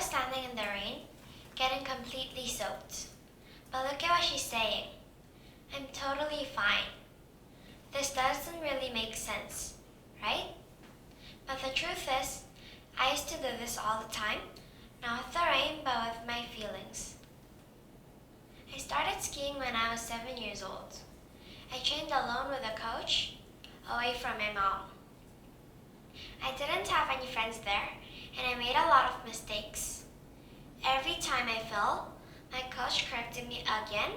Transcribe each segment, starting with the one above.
was standing in the rain, getting completely soaked. But look at what she's saying. I'm totally fine. This doesn't really make sense, right? But the truth is, I used to do this all the time, not with the rain, but with my feelings. I started skiing when I was 7 years old. I trained alone with a coach, away from my mom. I didn't have any friends there, and I made a lot of mistakes. Every time I fell, my coach corrected me again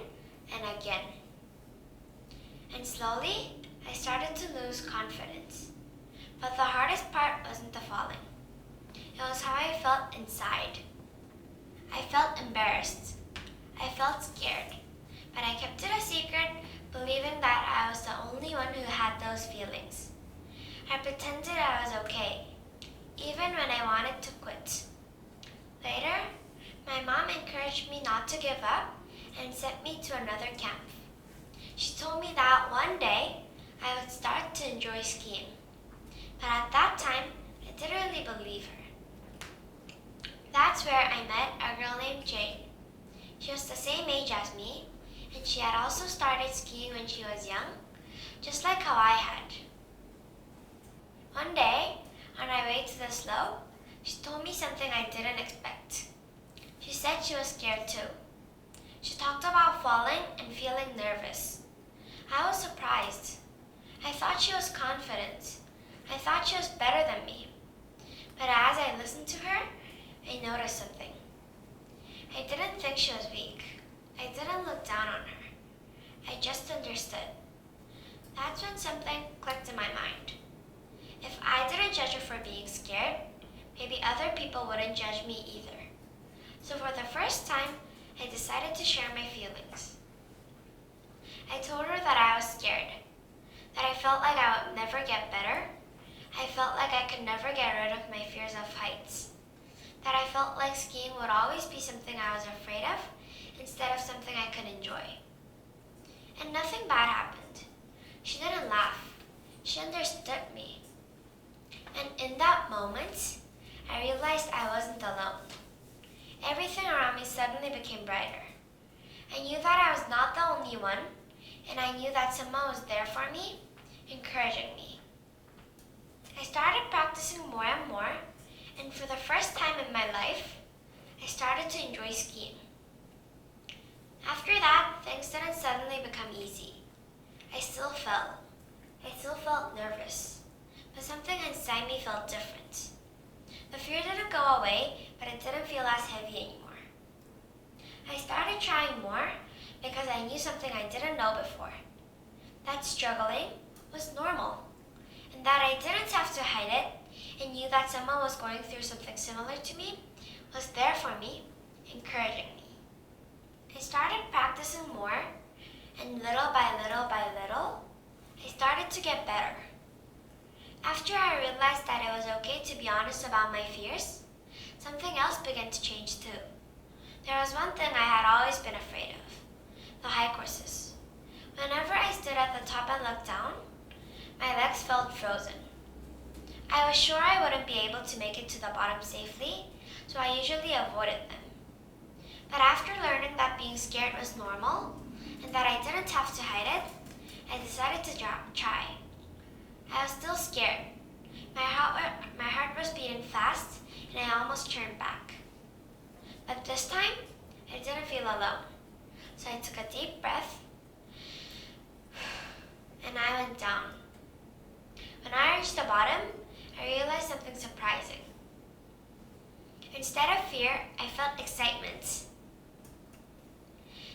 and again. And slowly, I started to lose confidence. But the hardest part wasn't the falling. It was how I felt inside. I felt embarrassed. I felt scared. But I kept it a secret, believing that I was the only one who had those feelings. I pretended I was okay, even when I wanted to quit. Later, my mom encouraged me not to give up and sent me to another camp. She told me that one day I would start to enjoy skiing. But at that time, I didn't really believe her. That's where I met a girl named Jane. She was the same age as me, and she had also started skiing when she was young, just like how I had. One day, on our way to the slope, she told me something I didn't expect. She said she was scared too. She talked about falling and feeling nervous. I was surprised. I thought she was confident. I thought she was better than me. But as I listened to her, I noticed something. I didn't think she was weak. I didn't look down on her. I just understood. That's when something clicked in my mind. If I didn't judge her for being scared, maybe other people wouldn't judge me either. So for the first time, I decided to share my feelings. I told her that I was scared, that I felt like I would never get better. I felt like I could never get rid of my fears of heights, that I felt like skiing would always be something I was afraid of instead of something I could enjoy. And nothing bad happened. She didn't laugh. She understood me. And in that moment, I realized I wasn't alone. Everything around me suddenly became brighter. I knew that I was not the only one, and I knew that someone was there for me, encouraging me. I started practicing more and more, and for the first time in my life, I started to enjoy skiing. After that, things didn't suddenly become easy. I still fell. I still felt nervous, but something inside me felt different. The fear didn't go away, but it didn't feel as heavy anymore. I started trying more because I knew something I didn't know before, that struggling was normal, and that I didn't have to hide it, and knew that someone was going through something similar to me was there for me, encouraging me. I started practicing more, and little by little by little, I started to get better. After I realized that it was okay to be honest about my fears, something else began to change too. There was one thing I had always been afraid of, the high courses. Whenever I stood at the top and looked down, my legs felt frozen. I was sure I wouldn't be able to make it to the bottom safely, so I usually avoided them. But after learning that being scared was normal, and that I didn't have to hide it, I decided to try. I was still scared. My heart was beating fast, and I almost turned back. But this time, I didn't feel alone. So I took a deep breath, and I went down. When I reached the bottom, I realized something surprising. Instead of fear, I felt excitement.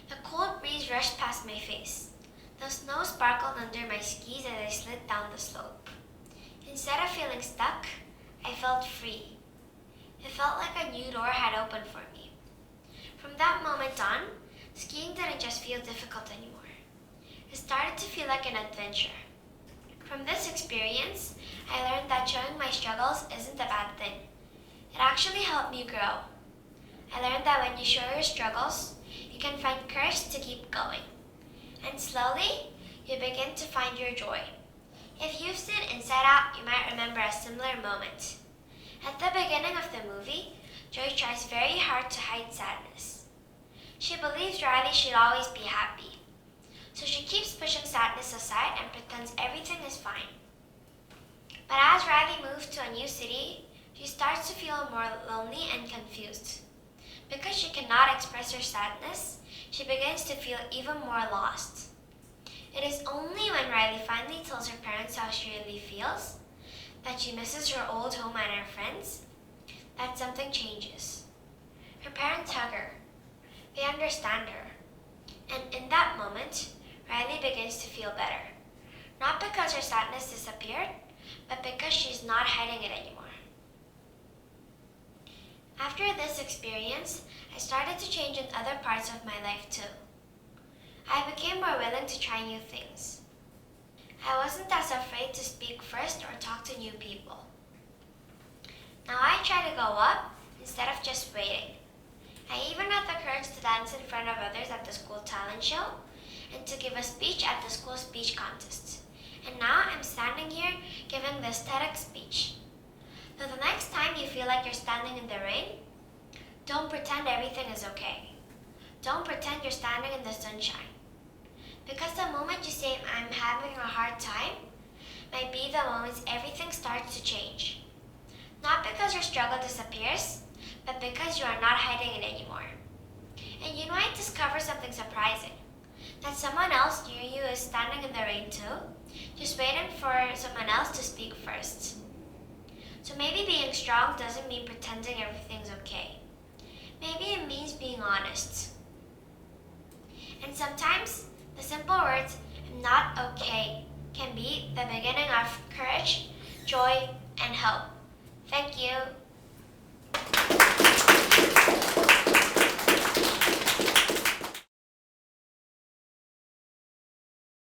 The cold breeze rushed past my face. The snow sparkled under my skis as I slid down the slope. Instead of feeling stuck, I felt free. It felt like a new door had opened for me. From that moment on, skiing didn't just feel difficult anymore. It started to feel like an adventure. From this experience, I learned that showing my struggles isn't a bad thing. It actually helped me grow. I learned that when you show your struggles, you can find courage to keep going. And slowly, you begin to find your joy. If you've seen Inside Out, you might remember a similar moment. At the beginning of the movie, Joy tries very hard to hide sadness. She believes Riley should always be happy, so she keeps pushing sadness aside and pretends everything is fine. But as Riley moves to a new city, she starts to feel more lonely and confused. Because she cannot express her sadness, she begins to feel even more lost. It is only when Riley finally tells her parents how she really feels, that she misses her old home and her friends, that something changes. Her parents hug her. They understand her. And in that moment, Riley begins to feel better. Not because her sadness disappeared, but because she's not hiding it anymore. After this experience, I started to change in other parts of my life too. I became more willing to try new things. I wasn't as afraid to speak first or talk to new people. Now I try to go up instead of just waiting. I even had the courage to dance in front of others at the school talent show and to give a speech at the school speech contest. And now I'm standing here giving this TEDx speech. So the next time you feel like you're standing in the rain, don't pretend everything is okay. Don't pretend you're standing in the sunshine. Because the moment you say, I'm having a hard time, might be the moment everything starts to change. Not because your struggle disappears, but because you are not hiding it anymore. And you might discover something surprising, that someone else near you is standing in the rain too, just waiting for someone else to speak first. So maybe being strong doesn't mean pretending everything's okay. Maybe it means being honest. And sometimes, the simple words, I'm not okay, can be the beginning of courage, joy, and hope. Thank you.